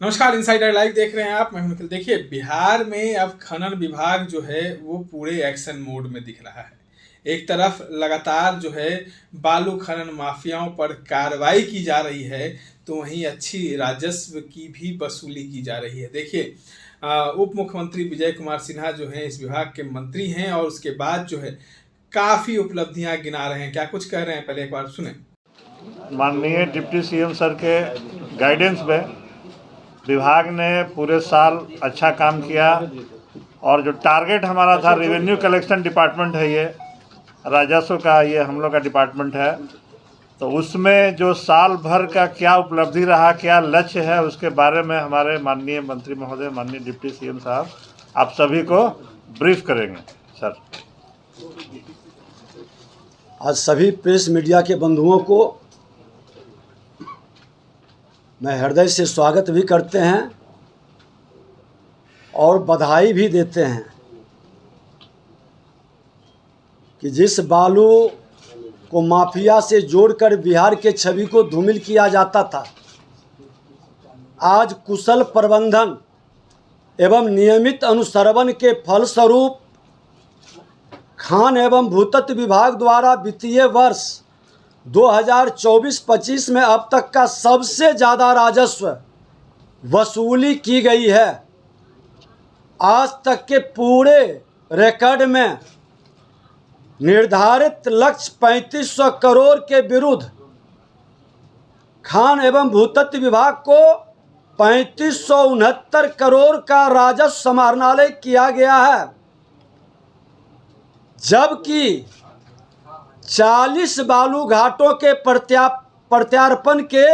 नमस्कार, insider live देख रहे हैं आप। मैं हूं निखिल। देखिए, बिहार में अब खनन विभाग जो है वो पूरे एक्शन मोड में दिख रहा है। एक तरफ लगातार जो है बालू खनन माफियाओं पर कार्रवाई की जा रही है, तो वहीं अच्छी राजस्व की भी वसूली की जा रही है। देखिए, उप मुख्यमंत्री विजय कुमार सिन्हा जो हैं इस विभाग के मंत्री हैं और उसके बाद जो है काफ़ी उपलब्धियां गिना रहे हैं। क्या कुछ कह रहे हैं, पहले एक बार सुने। माननीय डिप्टी सीएम सर के गाइडेंस में विभाग ने पूरे साल अच्छा काम किया और जो टारगेट हमारा था, रेवेन्यू कलेक्शन डिपार्टमेंट है, ये राजस्व का ये हम लोग का डिपार्टमेंट है, तो उसमें जो साल भर का क्या उपलब्धि रहा, क्या लक्ष्य है, उसके बारे में हमारे माननीय मंत्री महोदय, माननीय डिप्टी सीएम साहब आप सभी को ब्रीफ करेंगे। सर, आज सभी प्रेस मीडिया के बंधुओं को मैं हृदय से स्वागत भी करते हैं और बधाई भी देते हैं कि जिस बालू को माफिया से जोड़कर बिहार के छवि को धूमिल किया जाता था, आज कुशल प्रबंधन एवं नियमित अनुश्रवण के फलस्वरूप खान एवं भूतत्व विभाग द्वारा वित्तीय वर्ष 2024-25 में अब तक का सबसे ज़्यादा राजस्व वसूली की गई है। आज तक के पूरे रिकॉर्ड में निर्धारित लक्ष्य 3500 करोड़ के विरुद्ध खान एवं भूतत्व विभाग को 3569 करोड़ का राजस्व समाहरणालय किया गया है, जबकि 40 बालू घाटों के प्रत्यार्पण के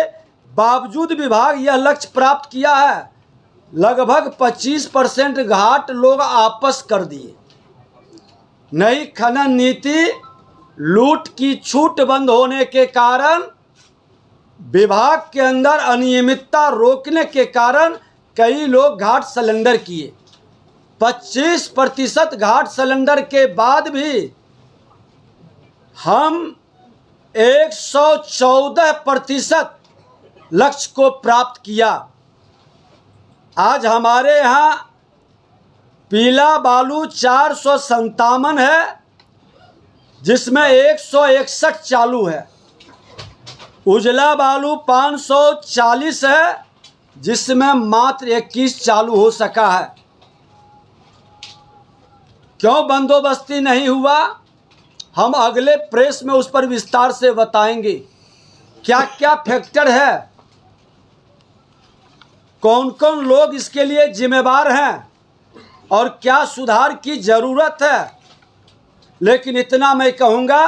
बावजूद विभाग यह लक्ष्य प्राप्त किया है। लगभग 25% घाट लोग आपस कर दिए। नई खनन नीति लूट की छूट बंद होने के कारण विभाग के अंदर अनियमितता रोकने के कारण कई लोग घाट सरेंडर किए। 25% घाट सरेंडर के बाद भी हम 114% लक्ष्य को प्राप्त किया। आज हमारे यहाँ पीला बालू 457 है, जिसमें 161 चालू है। उजला बालू 540 है, जिसमें मात्र 21 चालू हो सका है। क्यों बंदोबस्ती नहीं हुआ, हम अगले प्रेस में उस पर विस्तार से बताएंगे। क्या क्या फैक्टर है, कौन कौन लोग इसके लिए जिम्मेदार हैं और क्या सुधार की ज़रूरत है। लेकिन इतना मैं कहूँगा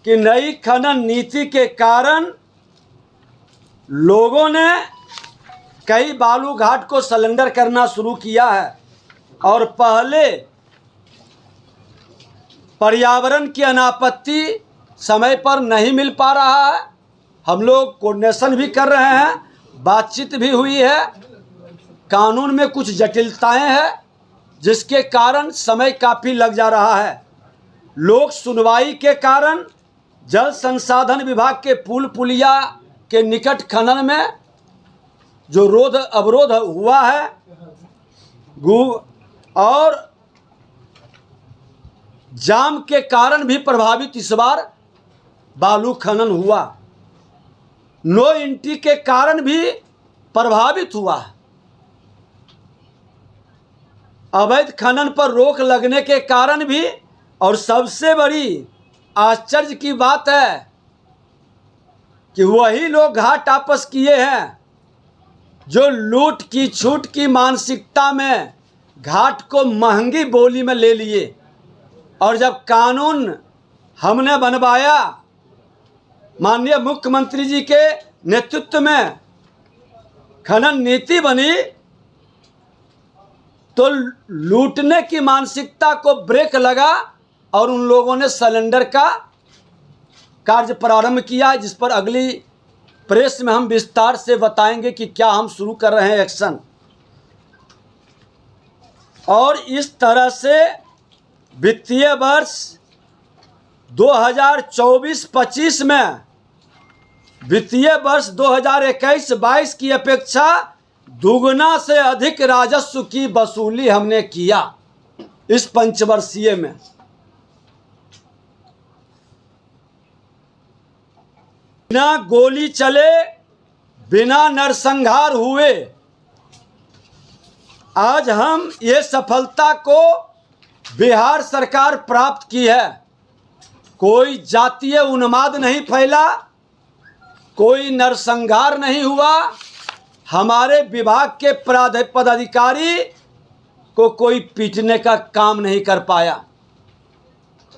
कि नई खनन नीति के कारण लोगों ने कई बालू घाट को सरेंडर करना शुरू किया है और पहले पर्यावरण की अनापत्ति समय पर नहीं मिल पा रहा है। हम लोग कोऑर्डिनेशन भी कर रहे हैं, बातचीत भी हुई है। कानून में कुछ जटिलताएं हैं, जिसके कारण समय काफ़ी लग जा रहा है। लोक सुनवाई के कारण जल संसाधन विभाग के पुल पुलिया के निकट खनन में जो अवरोध हुआ है और जाम के कारण भी प्रभावित इस बार बालू खनन हुआ। नो एंट्री के कारण भी प्रभावित हुआ। अवैध खनन पर रोक लगने के कारण भी, और सबसे बड़ी आश्चर्य की बात है कि वही लोग घाट आपस किए हैं जो लूट की छूट की मानसिकता में घाट को महंगी बोली में ले लिए। और जब कानून हमने बनवाया, माननीय मुख्यमंत्री जी के नेतृत्व में खनन नीति बनी, तो लूटने की मानसिकता को ब्रेक लगा और उन लोगों ने सरेंडर का कार्य प्रारंभ किया, जिस पर अगली प्रेस में हम विस्तार से बताएंगे कि क्या हम शुरू कर रहे हैं एक्शन। और इस तरह से वित्तीय वर्ष 2024-25 में वित्तीय वर्ष 2021-22 की अपेक्षा दुगना से अधिक राजस्व की वसूली हमने किया इस पंचवर्षीय में। बिना गोली चले, बिना नरसंहार हुए आज हम ये सफलता को बिहार सरकार प्राप्त की है। कोई जातीय उन्माद नहीं फैला, कोई नरसंहार नहीं हुआ, हमारे विभाग के पदाधिकारी को कोई पीटने का काम नहीं कर पाया।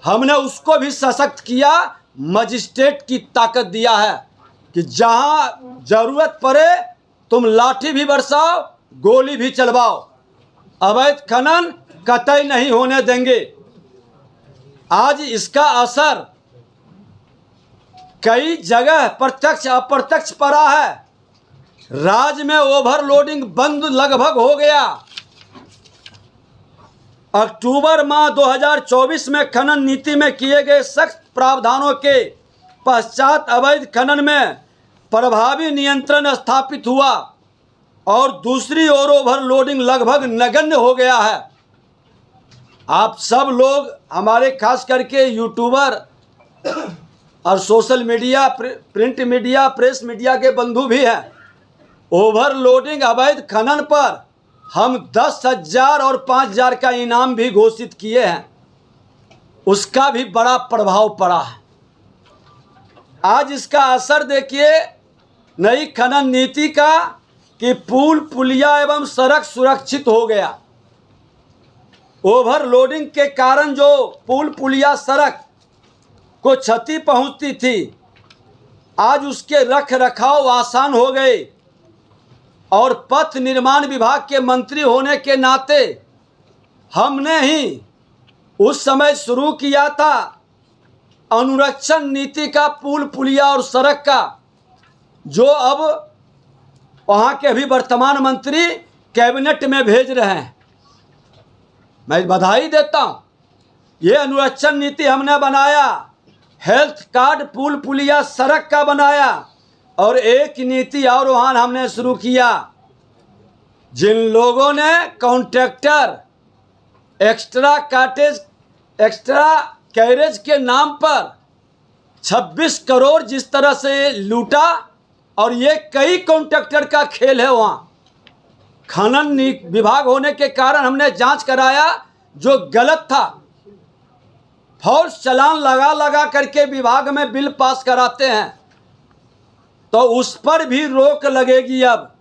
हमने उसको भी सशक्त किया, मजिस्ट्रेट की ताकत दिया है कि जहां जरूरत पड़े तुम लाठी भी बरसाओ, गोली भी चलवाओ, अवैध खनन कतई नहीं होने देंगे। आज इसका असर कई जगह प्रत्यक्ष अप्रत्यक्ष पड़ा है। राज्य में ओवरलोडिंग बंद लगभग हो गया। अक्टूबर माह 2024 में खनन नीति में किए गए सख्त प्रावधानों के पश्चात अवैध खनन में प्रभावी नियंत्रण स्थापित हुआ और दूसरी ओर ओवरलोडिंग लगभग नगण्य हो गया है। आप सब लोग हमारे खास करके यूट्यूबर और social media, print media, press media के बंधु भी हैं। ओवरलोडिंग अवैध खनन पर हम 10,000 और 5,000 का इनाम भी घोषित किए हैं। उसका भी बड़ा प्रभाव पड़ा है। आज इसका असर देखिए नई खनन नीति का कि पुल पुलिया एवं सड़क सुरक्षित हो गया। ओवरलोडिंग के कारण जो पुल पुलिया सड़क को क्षति पहुंचती थी, आज उसके रख रखाव आसान हो गए और पथ निर्माण विभाग के मंत्री होने के नाते हमने ही उस समय शुरू किया था अनुरक्षण नीति का, पुल पुलिया और सड़क का, जो अब वहाँ के भी वर्तमान मंत्री कैबिनेट में भेज रहे हैं। मैं बधाई देता हूँ। ये अनुरक्षण नीति हमने बनाया, हेल्थ कार्ड पुल पुलिया सड़क का बनाया और एक नीति और वहाँ हमने शुरू किया। जिन लोगों ने कॉन्ट्रैक्टर एक्स्ट्रा कैरेज के नाम पर 26 करोड़ जिस तरह से लूटा, और ये कई कॉन्ट्रैक्टर का खेल है। वहाँ खनन विभाग होने के कारण हमने जांच कराया, जो गलत था। फॉल्स चालान लगा करके विभाग में बिल पास कराते हैं, तो उस पर भी रोक लगेगी अब,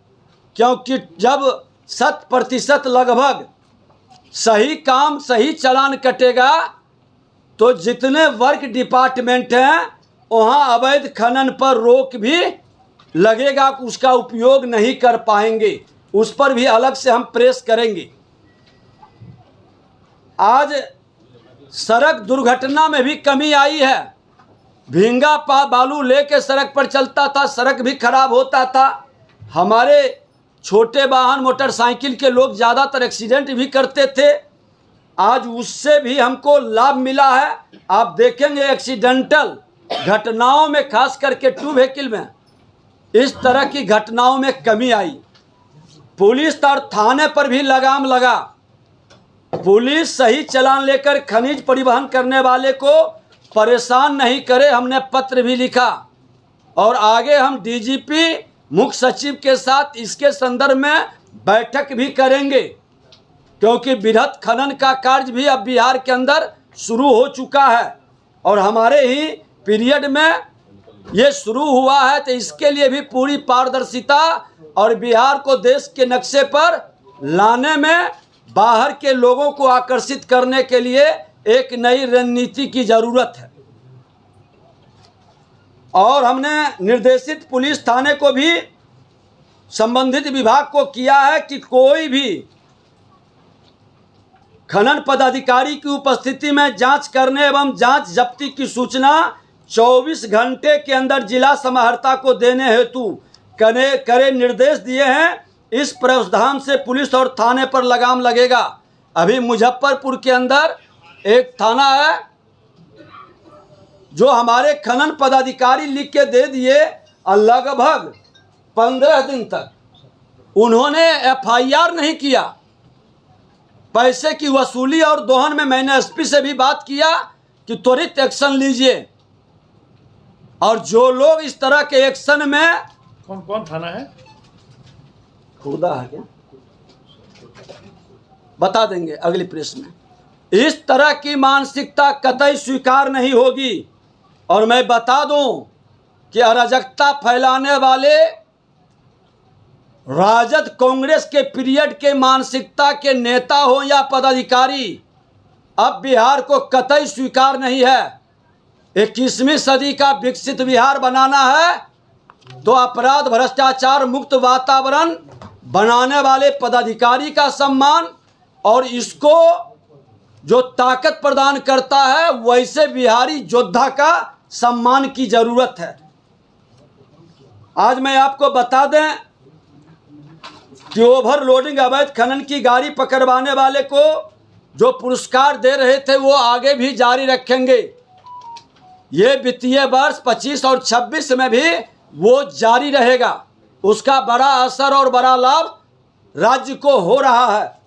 क्योंकि जब 100% लगभग सही काम सही चालान कटेगा तो जितने वर्क डिपार्टमेंट हैं वहाँ अवैध खनन पर रोक भी लगेगा, उसका उपयोग नहीं कर पाएंगे। उस पर भी अलग से हम प्रेस करेंगे। आज सड़क दुर्घटना में भी कमी आई है। भींगा बालू लेके सड़क पर चलता था, सड़क भी खराब होता था। हमारे छोटे वाहन मोटरसाइकिल के लोग ज़्यादातर एक्सीडेंट भी करते थे। आज उससे भी हमको लाभ मिला है। आप देखेंगे एक्सीडेंटल घटनाओं में, खास करके 2 व्हीकल में, इस तरह की घटनाओं में कमी आई। पुलिस और थाने पर भी लगाम लगा। पुलिस सही चालान लेकर खनिज परिवहन करने वाले को परेशान नहीं करे, हमने पत्र भी लिखा और आगे हम डीजीपी मुख्य सचिव के साथ इसके संदर्भ में बैठक भी करेंगे, क्योंकि बृहद खनन का कार्य भी अब बिहार के अंदर शुरू हो चुका है और हमारे ही पीरियड में ये शुरू हुआ है। तो इसके लिए भी पूरी पारदर्शिता और बिहार को देश के नक्शे पर लाने में, बाहर के लोगों को आकर्षित करने के लिए एक नई रणनीति की ज़रूरत है। और हमने निर्देशित पुलिस थाने को भी, संबंधित विभाग को किया है कि कोई भी खनन पदाधिकारी की उपस्थिति में जांच करने एवं जांच जब्ती की सूचना 24 घंटे के अंदर जिला समाहर्ता को देने हेतु करे निर्देश दिए हैं। इस प्रावधान से पुलिस और थाने पर लगाम लगेगा। अभी मुजफ्फरपुर के अंदर एक थाना है जो हमारे खनन पदाधिकारी लिख के दे दिए और लगभग 15 दिन तक उन्होंने एफआईआर नहीं किया। पैसे की वसूली और दोहन में मैंने एसपी से भी बात किया कि त्वरित एक्शन लीजिए। और जो लोग इस तरह के एक्शन में, कौन कौन थाना है? खुदा है क्या, बता देंगे अगली प्रेस में। इस तरह की मानसिकता कतई स्वीकार नहीं होगी। और मैं बता दूं कि अराजकता फैलाने वाले राजद कांग्रेस के पीरियड के मानसिकता के नेता हो या पदाधिकारी, अब बिहार को कतई स्वीकार नहीं है। 21वीं सदी का विकसित बिहार बनाना है तो अपराध भ्रष्टाचार मुक्त वातावरण बनाने वाले पदाधिकारी का सम्मान और इसको जो ताकत प्रदान करता है वैसे बिहारी योद्धा का सम्मान की जरूरत है। आज मैं आपको बता दें कि ओवरलोडिंग अवैध खनन की गाड़ी पकड़वाने वाले को जो पुरस्कार दे रहे थे वो आगे भी जारी रखेंगे। ये वित्तीय वर्ष 25 और 26 में भी वो जारी रहेगा। उसका बड़ा असर और बड़ा लाभ राज्य को हो रहा है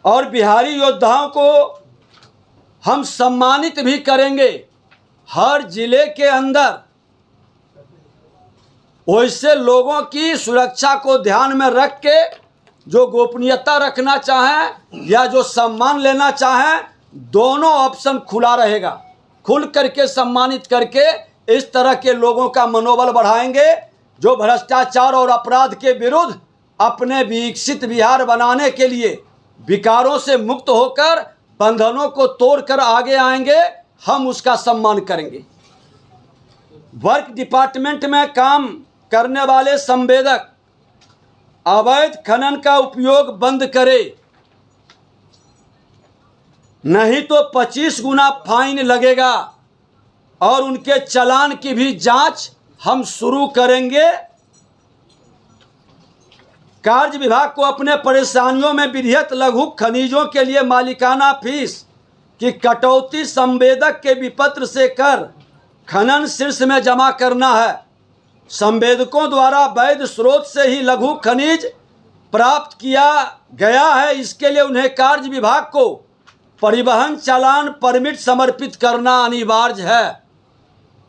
और बिहारी योद्धाओं को हम सम्मानित भी करेंगे। हर जिले के अंदर वैसे लोगों की सुरक्षा को ध्यान में रख के जो गोपनीयता रखना चाहें या जो सम्मान लेना चाहें, दोनों ऑप्शन खुला रहेगा। खुल करके सम्मानित करके इस तरह के लोगों का मनोबल बढ़ाएंगे जो भ्रष्टाचार और अपराध के विरुद्ध अपने विकसित बिहार बनाने के लिए विकारों से मुक्त होकर बंधनों को तोड़कर आगे आएंगे। हम उसका सम्मान करेंगे। वर्क डिपार्टमेंट में काम करने वाले संवेदक अवैध खनन का उपयोग बंद करें, नहीं तो 25 गुना फाइन लगेगा और उनके चालान की भी जांच हम शुरू करेंगे। कार्य विभाग को अपने परेशानियों में विधिवत लघु खनिजों के लिए मालिकाना फीस की कटौती संवेदक के विपत्र से कर खनन शीर्ष में जमा करना है। संवेदकों द्वारा वैध स्रोत से ही लघु खनिज प्राप्त किया गया है, इसके लिए उन्हें कार्य विभाग को परिवहन चालान परमिट समर्पित करना अनिवार्य है।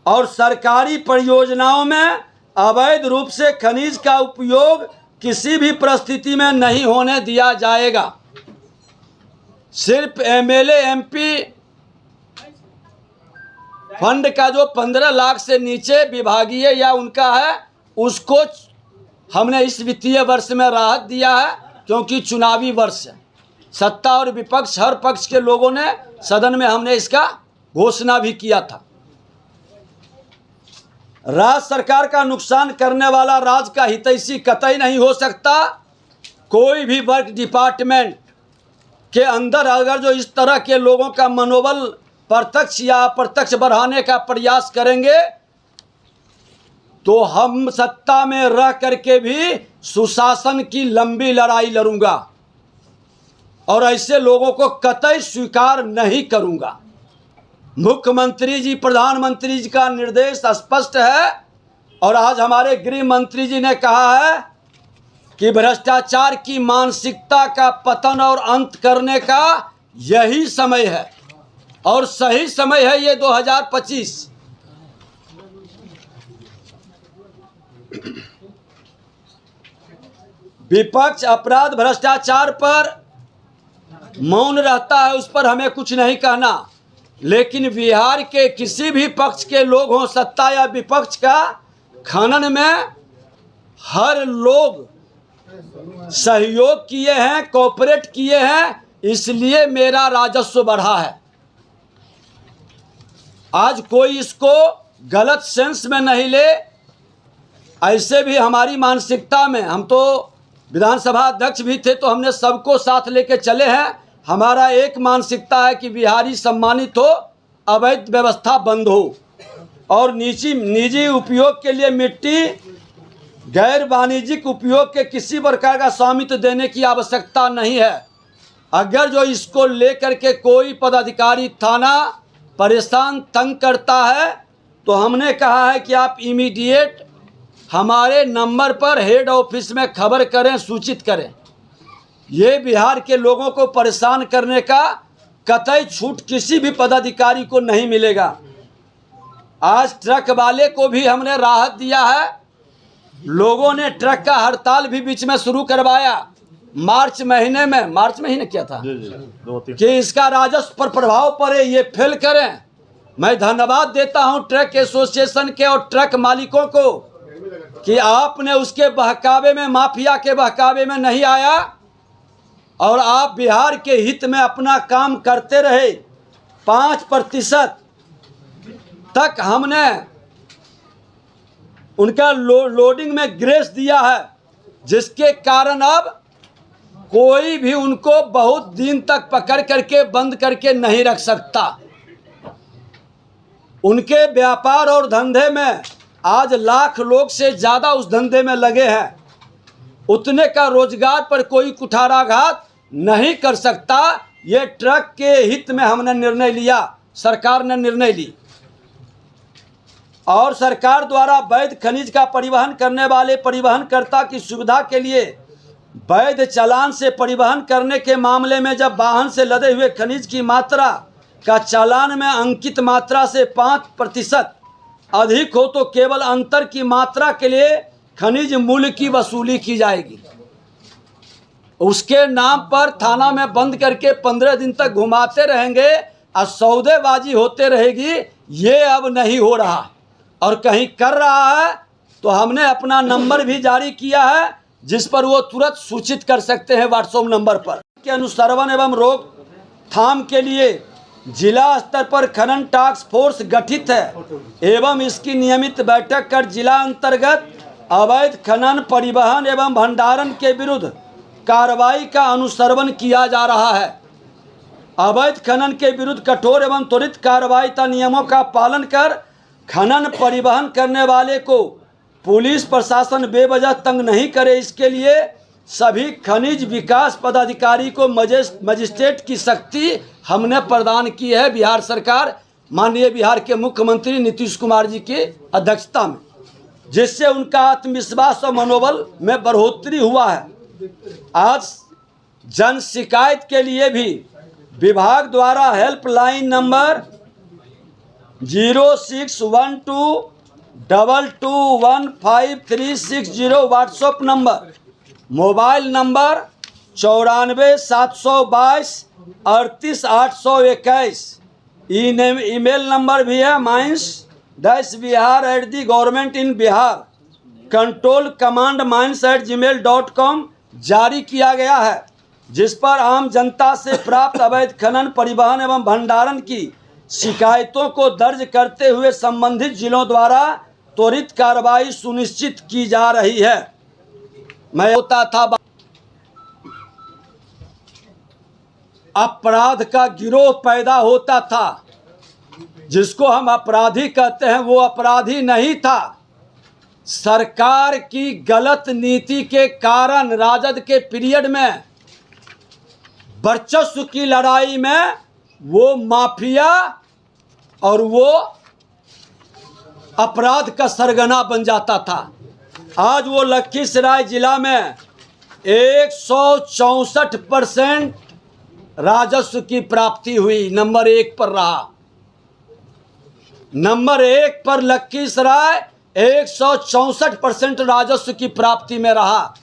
और सरकारी परियोजनाओं में अवैध रूप से खनिज का उपयोग किसी भी परिस्थिति में नहीं होने दिया जाएगा। सिर्फ एमएलए एमपी फंड का जो 15 लाख से नीचे विभागीय या उनका है उसको हमने इस वित्तीय वर्ष में राहत दिया है, क्योंकि चुनावी वर्ष है। सत्ता और विपक्ष हर पक्ष के लोगों ने सदन में हमने इसका घोषणा भी किया था। राज्य सरकार का नुकसान करने वाला राज्य का हितैषी कतई नहीं हो सकता। कोई भी वर्क डिपार्टमेंट के अंदर अगर जो इस तरह के लोगों का मनोबल प्रत्यक्ष या अप्रत्यक्ष बढ़ाने का प्रयास करेंगे तो हम सत्ता में रह करके भी सुशासन की लंबी लड़ाई लड़ूंगा और ऐसे लोगों को कतई स्वीकार नहीं करूंगा। मुख्यमंत्री जी, प्रधानमंत्री जी का निर्देश स्पष्ट है और आज हमारे गृह मंत्री जी ने कहा है कि भ्रष्टाचार की मानसिकता का पतन और अंत करने का यही समय है और सही समय है ये 2025। विपक्ष अपराध भ्रष्टाचार पर मौन रहता है, उस पर हमें कुछ नहीं कहना, लेकिन बिहार के किसी भी पक्ष के लोग हों, सत्ता या विपक्ष का, खनन में हर लोग सहयोग किए हैं, कोऑपरेट किए हैं, इसलिए मेरा राजस्व बढ़ा है। आज कोई इसको गलत सेंस में नहीं ले। ऐसे भी हमारी मानसिकता में, हम तो विधानसभा अध्यक्ष भी थे तो हमने सबको साथ लेके चले हैं। हमारा एक मानसिकता है कि बिहारी सम्मानित हो, अवैध व्यवस्था बंद हो और निजी उपयोग के लिए मिट्टी गैर वाणिज्यिक उपयोग के किसी प्रकार का स्वामित्व देने की आवश्यकता नहीं है। अगर जो इसको लेकर के कोई पदाधिकारी थाना परेशान तंग करता है तो हमने कहा है कि आप इमीडिएट हमारे नंबर पर हेड ऑफिस में खबर करें, सूचित करें। ये बिहार के लोगों को परेशान करने का कतई छूट किसी भी पदाधिकारी को नहीं मिलेगा। आज ट्रक वाले को भी हमने राहत दिया है। लोगों ने ट्रक का हड़ताल भी बीच में शुरू करवाया मार्च महीने किया था कि इसका राजस्व पर प्रभाव पड़े, ये फेल करें। मैं धन्यवाद देता हूं ट्रक एसोसिएशन के और ट्रक मालिकों को कि आपने उसके बहकावे में, माफिया के बहकावे में नहीं आया और आप बिहार के हित में अपना काम करते रहे। 5% तक हमने उनका लोडिंग में ग्रेस दिया है, जिसके कारण अब कोई भी उनको बहुत दिन तक पकड़ करके बंद करके नहीं रख सकता। उनके व्यापार और धंधे में आज लाख लोग से ज़्यादा उस धंधे में लगे हैं। उतने का रोजगार पर कोई कुठाराघात नहीं कर सकता। ये ट्रक के हित में हमने निर्णय लिया, सरकार ने निर्णय ली। और सरकार द्वारा वैध खनिज का परिवहन करने वाले परिवहनकर्ता की सुविधा के लिए वैध चालान से परिवहन करने के मामले में जब वाहन से लदे हुए खनिज की मात्रा का चालान में अंकित मात्रा से 5% अधिक हो तो केवल अंतर की मात्रा के लिए खनिज मूल्य की वसूली की जाएगी। उसके नाम पर थाना में बंद करके 15 दिन तक घुमाते रहेंगे और सौदेबाजी होते रहेगी। ये अब नहीं हो रहा, और कहीं कर रहा है तो हमने अपना नंबर भी जारी किया है, जिस पर वो तुरंत सूचित कर सकते हैं व्हाट्सएप नंबर पर। के अनुसंधान एवं रोकथाम के लिए जिला स्तर पर खनन टास्क फोर्स गठित है एवं इसकी नियमित बैठक कर जिला अंतर्गत अवैध खनन, परिवहन एवं भंडारण के विरुद्ध कार्रवाई का अनुसरण किया जा रहा है। अवैध खनन के विरुद्ध कठोर एवं त्वरित कार्रवाई तथा नियमों का पालन कर खनन परिवहन करने वाले को पुलिस प्रशासन बेवजह तंग नहीं करे, इसके लिए सभी खनिज विकास पदाधिकारी को मजिस्ट्रेट की शक्ति हमने प्रदान की है। बिहार सरकार, माननीय बिहार के मुख्यमंत्री नीतीश कुमार जी की अध्यक्षता में, जिससे उनका आत्मविश्वास और मनोबल में बढ़ोतरी हुआ है। आज जन शिकायत के लिए भी विभाग द्वारा helpline number 0612221536 WhatsApp number, mobile number 9472238821, email number भी है mines-bihar@governmentinbihar कंट्रोल कमांड mines@gmail.com जारी किया गया है, जिस पर आम जनता से प्राप्त अवैध खनन, परिवहन एवं भंडारण की शिकायतों को दर्ज करते हुए संबंधित जिलों द्वारा त्वरित कार्रवाई सुनिश्चित की जा रही है। मैं होता था अपराध का गिरोह पैदा होता था, जिसको हम अपराधी कहते हैं, वो अपराधी नहीं था। सरकार की गलत नीति के कारण राजद के पीरियड में वर्चस्व की लड़ाई में वो माफिया और वो अपराध का सरगना बन जाता था। आज वो लखीसराय जिला में 164% राजस्व की प्राप्ति हुई, नंबर 1 पर रहा। नंबर 1 पर लखीसराय 164% राजस्व की प्राप्ति में रहा।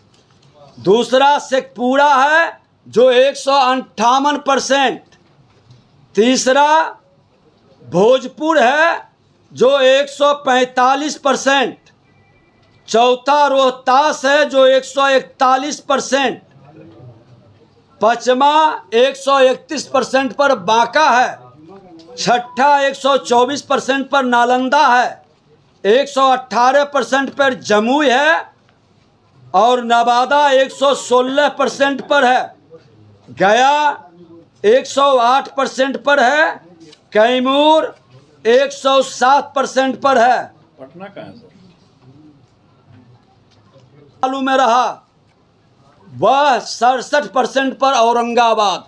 दूसरा शेखपुरा है जो 158%, तीसरा भोजपुर है जो 145%, चौथा रोहतास है जो 141%, पांचवा 131% पर बांका है, छठा 124% पर नालंदा है, 118% पर जमुई है और नवादा 116% पर है, गया 108% पर है, कैमूर 107% पर है। पटना कहाँ है सर? चालू में रहा वह 67% पर औरंगाबाद।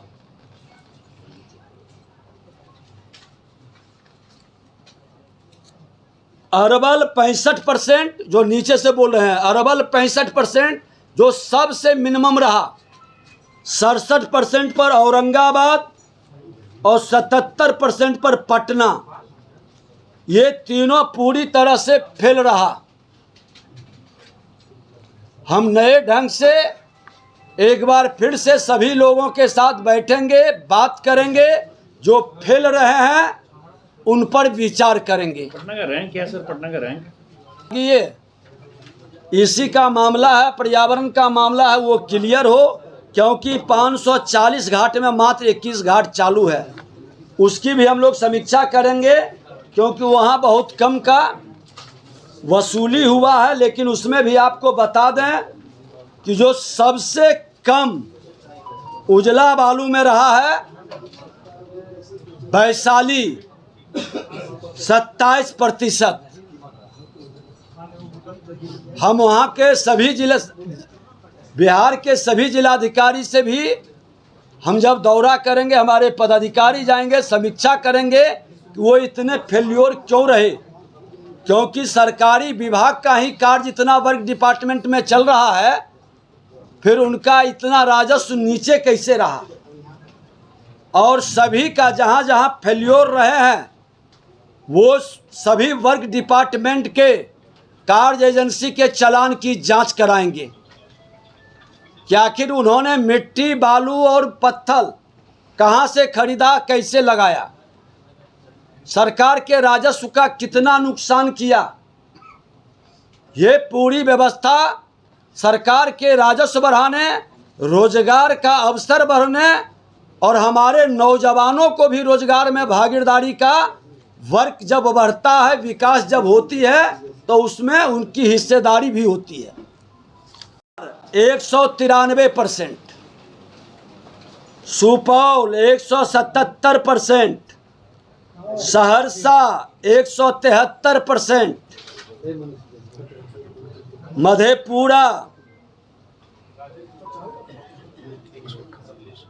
अरबल 65%, जो नीचे से बोल रहे हैं, अरबल 65% जो सबसे मिनिमम रहा, 67% पर औरंगाबाद और 77% पर पटना। ये तीनों पूरी तरह से फेल रहा। हम नए ढंग से एक बार फिर से सभी लोगों के साथ बैठेंगे, बात करेंगे, जो फेल रहे हैं उन पर विचार करेंगे। पटना का रैंक क्या है सर? पटना का रैंक ये इसी का मामला है, पर्यावरण का मामला है, वो क्लियर हो, क्योंकि 540 घाट में मात्र 21 घाट चालू है। उसकी भी हम लोग समीक्षा करेंगे, क्योंकि वहाँ बहुत कम का वसूली हुआ है। लेकिन उसमें भी आपको बता दें कि जो सबसे कम उजला बालू में रहा है वैशाली 27%। हम वहाँ के सभी जिले, बिहार के सभी जिलाधिकारी से भी हम जब दौरा करेंगे, हमारे पदाधिकारी जाएंगे, समीक्षा करेंगे कि वो इतने फेल्योर क्यों रहे, क्योंकि सरकारी विभाग का ही कार्य इतना वर्क डिपार्टमेंट में चल रहा है, फिर उनका इतना राजस्व नीचे कैसे रहा। और सभी का जहाँ जहाँ फेल्योर रहे हैं वो सभी वर्क डिपार्टमेंट के कार्य एजेंसी के चालान की जांच कराएंगे कि आखिर उन्होंने मिट्टी, बालू और पत्थर कहाँ से खरीदा, कैसे लगाया, सरकार के राजस्व का कितना नुकसान किया। ये पूरी व्यवस्था सरकार के राजस्व बढ़ाने, रोजगार का अवसर बढ़ने और हमारे नौजवानों को भी रोजगार में भागीदारी का वर्क जब बढ़ता है, विकास जब होती है, तो उसमें उनकी हिस्सेदारी भी होती है। 193%, सुपौल 177%, सहरसा 173%, मधेपुरा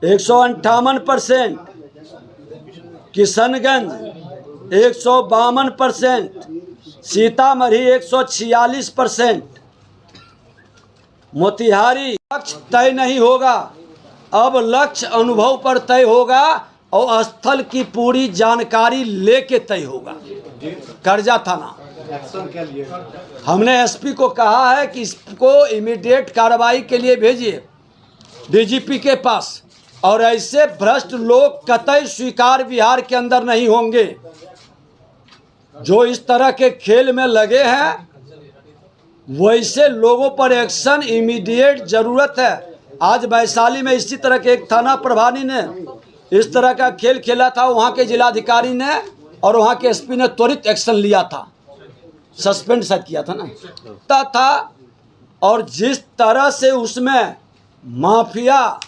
158%, किशनगंज 152%, सीतामढ़ी 146%, मोतिहारी। लक्ष्य तय नहीं होगा, अब लक्ष्य अनुभव पर तय होगा और स्थल की पूरी जानकारी लेके तय होगा। करजा थाना हमने एसपी को कहा है कि इसको इमीडिएट कार्रवाई के लिए भेजिए डीजीपी के पास, और ऐसे भ्रष्ट लोग कतई स्वीकार बिहार के अंदर नहीं होंगे। जो इस तरह के खेल में लगे हैं वैसे लोगों पर एक्शन इमीडिएट जरूरत है। आज वैशाली में इसी तरह के एक थाना प्रभारी ने इस तरह का खेल खेला था, वहाँ के जिलाधिकारी ने और वहाँ के एसपी ने त्वरित एक्शन लिया था, सस्पेंड शायद किया था ना और जिस तरह से उसमें माफिया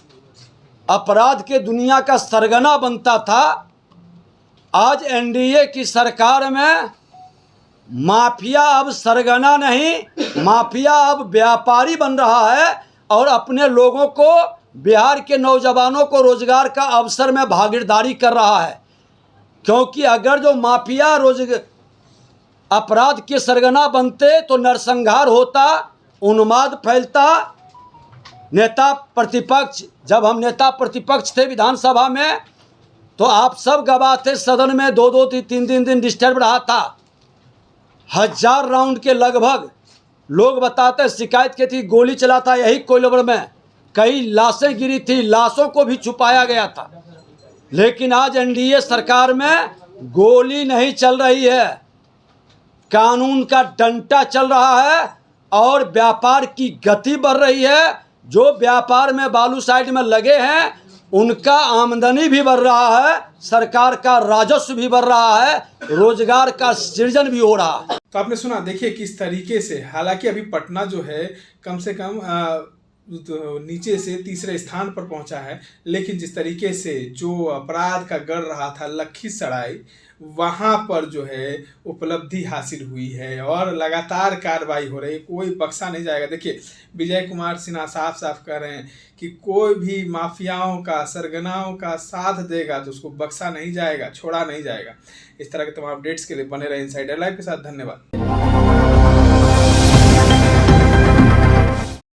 अपराध के दुनिया का सरगना बनता था, आज एनडीए की सरकार में माफिया अब सरगना नहीं, माफिया अब व्यापारी बन रहा है और अपने लोगों को, बिहार के नौजवानों को रोजगार का अवसर में भागीदारी कर रहा है। क्योंकि अगर जो माफिया अपराध के सरगना बनते तो नरसंहार होता, उन्माद फैलता। नेता प्रतिपक्ष, जब हम नेता प्रतिपक्ष थे विधानसभा में तो आप सब गवाह थे, सदन में 2-2 3-3 दिन डिस्टर्ब रहा था। 1000 राउंड के लगभग लोग बताते शिकायत की थी, गोली चला था यही कोइलवर में, कई लाशें गिरी थी, लाशों को भी छुपाया गया था। लेकिन आज एनडीए सरकार में गोली नहीं चल रही है, कानून का डंडा चल रहा है और व्यापार की गति बढ़ रही है। जो व्यापार में बालू साइड में लगे हैं उनका आमदनी भी बढ़ रहा है, सरकार का राजस्व भी बढ़ रहा है, रोजगार का सृजन भी हो रहा है। तो आपने सुना, देखिए किस तरीके से, हालांकि अभी पटना जो है कम से कम नीचे से तीसरे स्थान पर पहुंचा है, लेकिन जिस तरीके से जो अपराध का गढ़ रहा था लखीसराय, वहाँ पर जो है उपलब्धि हासिल हुई है और लगातार कार्रवाई हो रही है, कोई बख्शा नहीं जाएगा। देखिए विजय कुमार सिन्हा साफ साफ कह रहे हैं कि कोई भी माफियाओं का, सरगनाओं का साथ देगा तो उसको बख्शा नहीं जाएगा, छोड़ा नहीं जाएगा। इस तरह के तमाम अपडेट्स के लिए बने रहे इनसाइडर लाइव के साथ। धन्यवाद।